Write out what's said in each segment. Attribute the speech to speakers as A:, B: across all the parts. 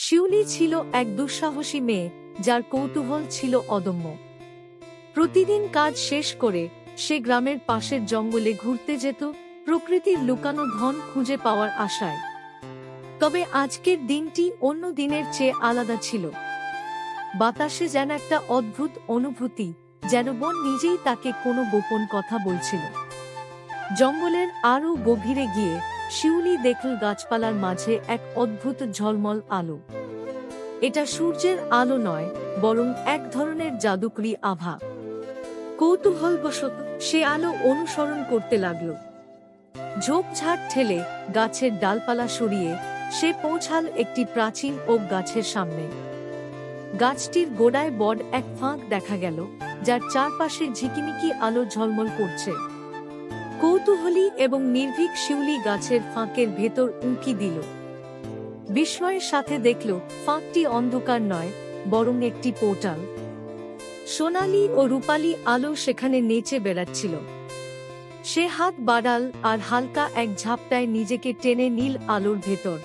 A: শিউলি ছিল এক দুঃসাহসী মেয়ে, যার কৌতূহল ছিল অদম্য। প্রতিদিন কাজ শেষ করে সে গ্রামের পাশের জঙ্গলে ঘুরতে যেত, প্রকৃতির লুকানো ধন খুঁজে পাওয়ার আশায়। তবে আজকের দিনটি অন্য দিনের চেয়ে আলাদা ছিল। বাতাসে যেন একটা অদ্ভুত অনুভূতি, যেন বন নিজেই তাকে কোনো গোপন কথা বলছিল। জঙ্গলের আরও গভীরে গিয়ে শিউলি দেখল গাছপালার মাঝে এক অদ্ভুত ঝলমল আলো। এটা সূর্যের আলো নয়, বরং এক ধরনের জাদুকরী আভা। কৌতূহলবশত সে আলো অনুসরণ করতে লাগল। ঝোপঝাড় ঠেলে গাছের ডালপালা সরিয়ে সে পৌঁছাল একটি প্রাচীন ওক গাছের সামনে। গাছটির গোড়ায় বড় এক ফাঁক দেখা গেল, যার চারপাশে ঝিকিমিকি আলো ঝলমল করছে। কৌতূহলী এবং নির্ভীক শিউলি গাছের ফাঁকের ভেতর উঁকি দিল। বিস্ময়ের সাথে দেখল ফাঁকটি অন্ধকার নয়, বরং একটি পোর্টাল। সোনালী ও রূপালী আলো সেখানে নেচে বেড়াচ্ছিল। সে হাত বাড়াল আর হালকা এক ঝাপটায় নিজেকে টেনে নীল আলোর ভেতর।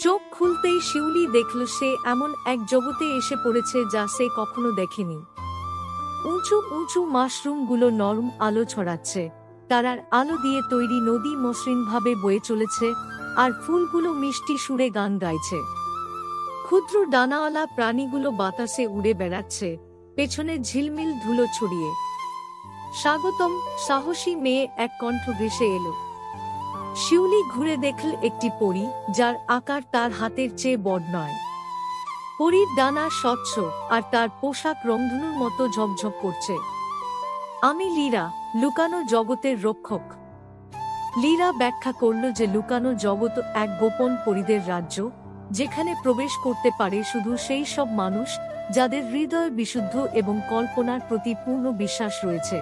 A: চোখ খুলতেই শিউলি দেখল সে এমন এক জগতে এসে পড়েছে যা সে কখনো দেখেনি। উঁচু উঁচু মাশরুমগুলো নরম আলো ছড়াচ্ছে, তারার আলো দিয়ে তৈরি নদী মসৃণভাবে বয়ে চলেছে, আর ফুলগুলো মিষ্টি সুরে গান গাইছে। ক্ষুদ্র ডানাওয়ালা প্রাণীগুলো বাতাসে উড়ে বেড়াচ্ছে, পেছনে ঝিলমিল ধুলো ছড়িয়ে। স্বাগতম, সাহসী মেয়ে, এক কণ্ঠ ভেসে এলো। শিউলি ঘুরে দেখল একটি পরী, যার আকার তার হাতের চেয়ে বড় নয়। পরীর ডানা স্বচ্ছ, আর তার পোশাক রংধনুর মতো ঝকঝক করছে। আমি লীরা, লুকানো জগতের রক্ষক। লীরা ব্যাখ্যা করল যে লুকানো জগৎ এক গোপন পরীদের রাজ্য, যেখানে প্রবেশ করতে পারে শুধু সেই সব মানুষ যাদের হৃদয় বিশুদ্ধ এবং কল্পনার প্রতি পূর্ণ বিশ্বাস রয়েছে।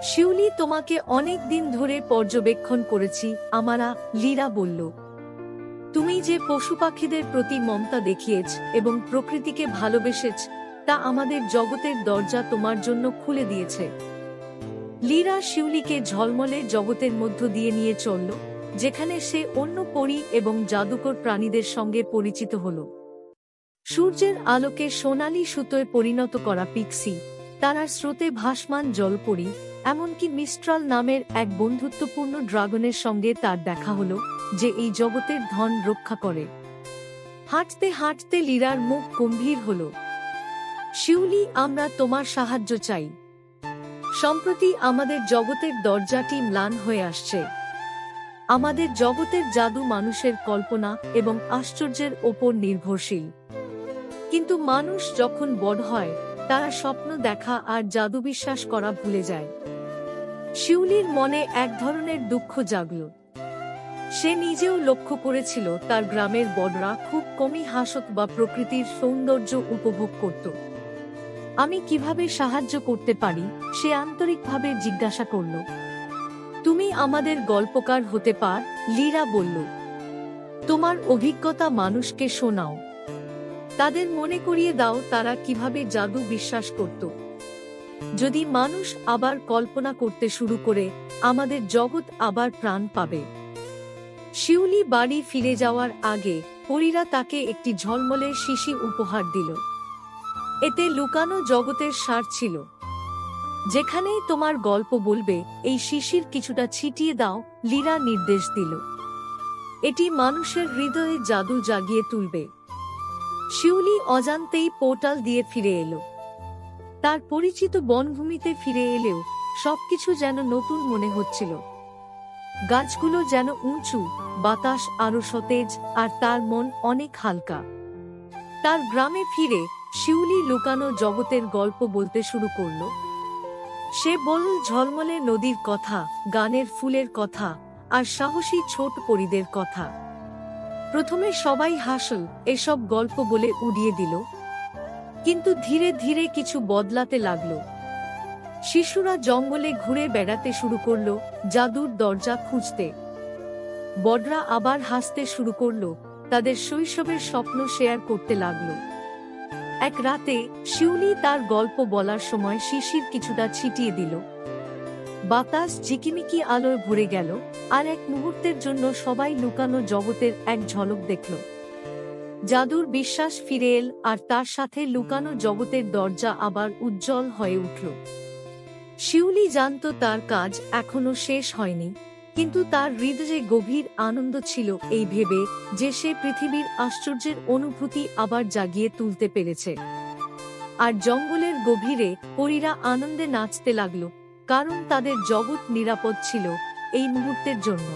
A: শিউলি, তোমাকে অনেক দিন ধরে পর্যবেক্ষণ করেছি আমারা, লীরা বলল। তুমি যে পশু পাখিদের প্রতি মমতা দেখিয়েছ এবং প্রকৃতিকে ভালোবেসেছ, তা আমাদের জগতের দরজা তোমার জন্য খুলে দিয়েছে। লীরা শিউলিকে ঝলমলে জগতের মধ্য দিয়ে নিয়ে চলল, যেখানে সে অন্য পরী এবং জাদুকর প্রাণীদের সঙ্গে পরিচিত হল। সূর্যের আলোকে সোনালী সুতোয় পরিণত করা পিক্সি, তারার স্রোতে ভাসমান জলপরী, এমনকি মিস্ট্রাল নামের এক বন্ধুত্বপূর্ণ ড্রাগনের সঙ্গে তার দেখা হলো, যে এই জগতের ধন রক্ষা করে। হাঁটতে হাঁটতে লীরার মুখ গম্ভীর হল। শিউলি, আমরা তোমার সাহায্য চাই। সম্প্রতি আমাদের জগতের দরজাটি ম্লান হয়ে আসছে। আমাদের জগতের জাদু মানুষের কল্পনা এবং আশ্চর্যের ওপর নির্ভরশীল। কিন্তু মানুষ যখন বড় হয়, তারা স্বপ্ন দেখা আর জাদু বিশ্বাস করা ভুলে যায়। শিউলির মনে এক ধরনের দুঃখ জাগল। সে নিজেও লক্ষ্য করেছিল তার গ্রামের বড়রা খুব কমই হাসত বা প্রকৃতির সৌন্দর্য উপভোগ করত। আমি কিভাবে সাহায্য করতে পারি, সে আন্তরিকভাবে জিজ্ঞাসা করল। তুমি আমাদের গল্পকার হতে পার, লীরা বলল। তোমার অভিজ্ঞতা মানুষকে শোনাও। তাদের মনে করিয়ে দাও তারা কিভাবে জাদু বিশ্বাস করত। যদি মানুষ আবার কল্পনা করতে শুরু করে, আমাদের জগৎ আবার প্রাণ পাবে। শিউলি বাড়ি ফিরে যাওয়ার আগে পরীরা তাকে একটি ঝলমলে শিশি উপহার দিল। এতে লুকানো জগতের সার ছিল। যেখানেই তোমার গল্প বলবে, এই শিশির কিছুটা ছিটিয়ে দাও, লীরা নির্দেশ দিল। এটি মানুষের হৃদয়ে জাদু জাগিয়ে তুলবে। শিউলি অজান্তেই পোর্টাল দিয়ে ফিরে এলো। তার পরিচিত বনভূমিতে ফিরে এলেও সবকিছু যেন নতুন মনে হচ্ছিল। গাছগুলো যেন উঁচু, বাতাস আরো সতেজ, আর তার মন অনেক হালকা। তার গ্রামে ফিরে শিউলি লুকানো জগতের গল্প বলতে শুরু করল। সে বলল ঝলমলে নদীর কথা, গানের ফুলের কথা, আর সাহসী ছোট পরীদের কথা। প্রথমে সবাই হাসল, এসব গল্প বলে উড়িয়ে দিল। কিন্তু ধীরে ধীরে কিছু বদলাতে লাগলো। শিশুরা জঙ্গলে ঘুরে বেড়াতে শুরু করল, জাদুর দরজা খুঁজতে। বড়রা আবার হাসতে শুরু করল, তাদের শৈশবের স্বপ্ন শেয়ার করতে লাগলো। এক রাতে শিউলি তার গল্প বলার সময় শিশির কিছুটা ছিটিয়ে দিল। বাতাস ঝিকিমিকি আলোয় ভরে গেল, আর এক মুহূর্তের জন্য সবাই লুকানো জগতের এক ঝলক দেখল। জাদুর বিশ্বাস ফিরে এল আর তার সাথে লুকানো জগতের দরজা আবার উজ্জ্বল হয়ে উঠল। শিউলি জানত তার কাজ এখনো শেষ হয়নি, কিন্তু তার হৃদয়ে গভীর আনন্দ ছিল এই ভেবে যে সে পৃথিবীর আশ্চর্যের অনুভূতি আবার জাগিয়ে তুলতে পেরেছে। আর জঙ্গলের গভীরে পরীরা আনন্দে নাচতে লাগল, কারণ তাদের জগৎ নিরাপদ ছিল এই মুহূর্তের জন্য।